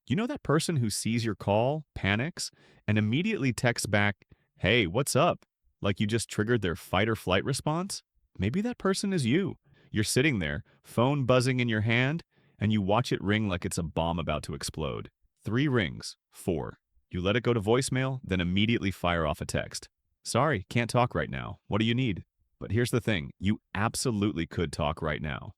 You know that person who sees your call, panics, and immediately texts back, "Hey, what's up?" Like you just triggered their fight or flight response? Maybe that person is you. You're sitting there, phone buzzing in your hand, and you watch it ring like it's a bomb about to explode. Three rings. Four. You let it go to voicemail, then immediately fire off a text. "Sorry, can't talk right now. What do you need?" But here's the thing, you absolutely could talk right now.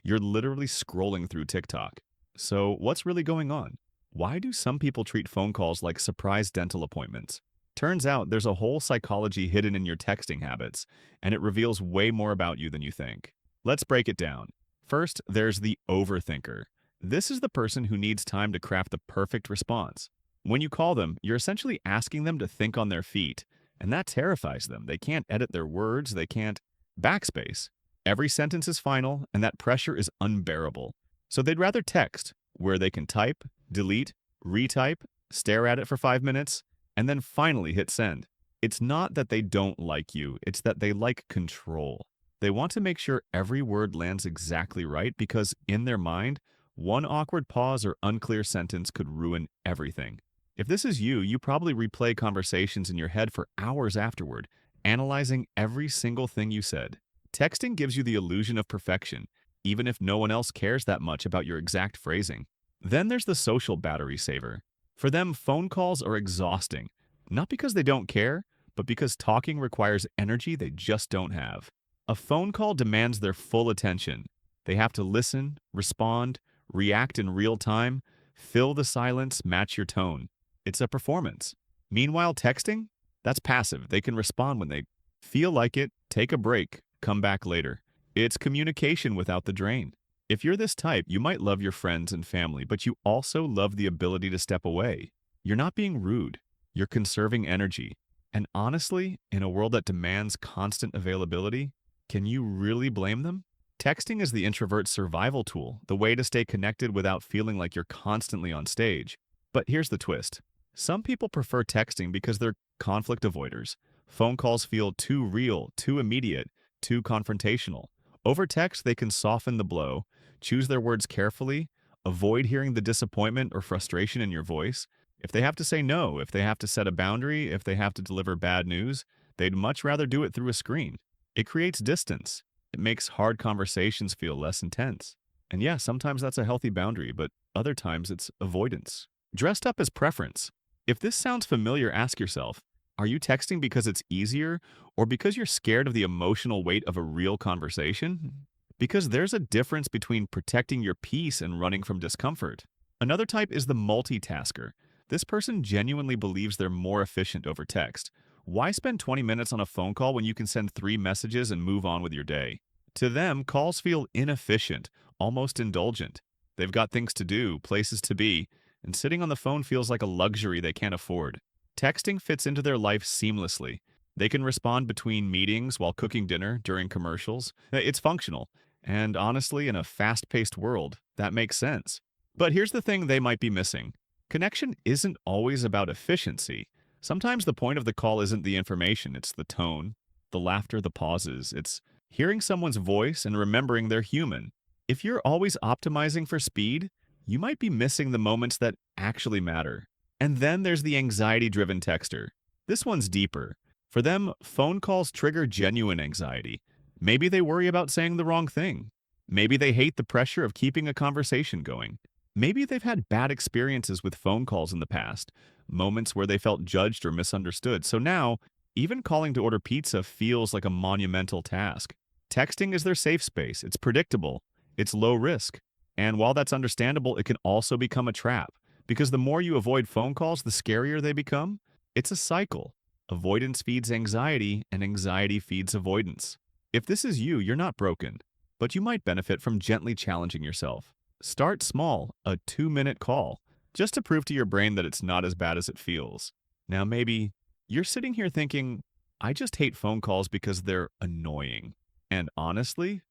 You're literally scrolling through TikTok. So what's really going on? Why do some people treat phone calls like surprise dental appointments? Turns out there's a whole psychology hidden in your texting habits, and it reveals way more about you than you think. Let's break it down. First, there's the overthinker. This is the person who needs time to craft the perfect response. When you call them, you're essentially asking them to think on their feet, and that terrifies them. They can't edit their words, they can't backspace. Every sentence is final, and that pressure is unbearable. So they'd rather text, where they can type, delete, retype, stare at it for 5 minutes, and then finally hit send. It's not that they don't like you, it's that they like control. They want to make sure every word lands exactly right because, in their mind, one awkward pause or unclear sentence could ruin everything. If this is you, you probably replay conversations in your head for hours afterward, analyzing every single thing you said. Texting gives you the illusion of perfection, even if no one else cares that much about your exact phrasing. Then there's the social battery saver. For them, phone calls are exhausting, not because they don't care, but because talking requires energy they just don't have. A phone call demands their full attention. They have to listen, respond, react in real time, fill the silence, match your tone. It's a performance. Meanwhile, texting? That's passive. They can respond when they feel like it, take a break, come back later. It's communication without the drain. If you're this type, you might love your friends and family, but you also love the ability to step away. You're not being rude. You're conserving energy. And honestly, in a world that demands constant availability, can you really blame them? Texting is the introvert's survival tool, the way to stay connected without feeling like you're constantly on stage. But here's the twist. Some people prefer texting because they're conflict avoiders. Phone calls feel too real, too immediate, too confrontational. Over text, they can soften the blow, choose their words carefully, avoid hearing the disappointment or frustration in your voice. If they have to say no, if they have to set a boundary, if they have to deliver bad news, they'd much rather do it through a screen. It creates distance. It makes hard conversations feel less intense. And yeah, sometimes that's a healthy boundary, but other times it's avoidance. Dressed up as preference. If this sounds familiar, ask yourself, are you texting because it's easier or because you're scared of the emotional weight of a real conversation? Because there's a difference between protecting your peace and running from discomfort. Another type is the multitasker. This person genuinely believes they're more efficient over text. Why spend 20 minutes on a phone call when you can send 3 messages and move on with your day? To them, calls feel inefficient, almost indulgent. They've got things to do, places to be, and sitting on the phone feels like a luxury they can't afford. Texting fits into their life seamlessly. They can respond between meetings while cooking dinner during commercials. It's functional. And honestly, in a fast-paced world, that makes sense. But here's the thing they might be missing. Connection isn't always about efficiency. Sometimes the point of the call isn't the information, it's the tone, the laughter, the pauses. It's hearing someone's voice and remembering they're human. If you're always optimizing for speed, you might be missing the moments that actually matter. And then there's the anxiety-driven texter. This one's deeper. For them, phone calls trigger genuine anxiety. Maybe they worry about saying the wrong thing. Maybe they hate the pressure of keeping a conversation going. Maybe they've had bad experiences with phone calls in the past, moments where they felt judged or misunderstood. So now, even calling to order pizza feels like a monumental task. Texting is their safe space. It's predictable. It's low risk. And while that's understandable, it can also become a trap. Because the more you avoid phone calls, the scarier they become. It's a cycle. Avoidance feeds anxiety, and anxiety feeds avoidance. If this is you, you're not broken, but you might benefit from gently challenging yourself. Start small, a 2-minute call, just to prove to your brain that it's not as bad as it feels. Now maybe you're sitting here thinking, I just hate phone calls because they're annoying. And honestly,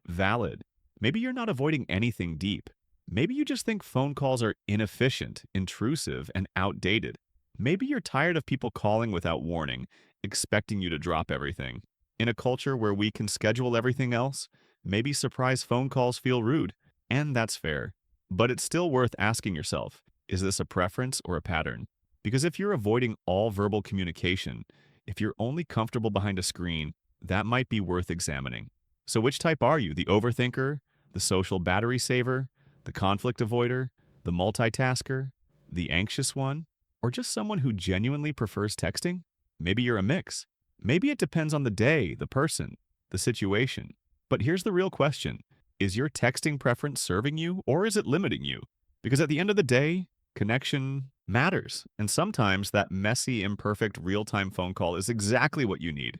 valid. Maybe you're not avoiding anything deep. Maybe you just think phone calls are inefficient, intrusive, and outdated. Maybe you're tired of people calling without warning, expecting you to drop everything. In a culture where we can schedule everything else, maybe surprise phone calls feel rude, and that's fair. But it's still worth asking yourself, Is this a preference or a pattern? Because if you're avoiding all verbal communication, if you're only comfortable behind a screen, that might be worth examining. So, which type are you? The overthinker, the social battery saver, the conflict avoider, the multitasker, the anxious one, or just someone who genuinely prefers texting? Maybe you're a mix. Maybe it depends on the day, the person, the situation. But here's the real question. Is your texting preference serving you or is it limiting you? Because at the end of the day, connection matters. And sometimes that messy, imperfect, real time phone call is exactly what you need.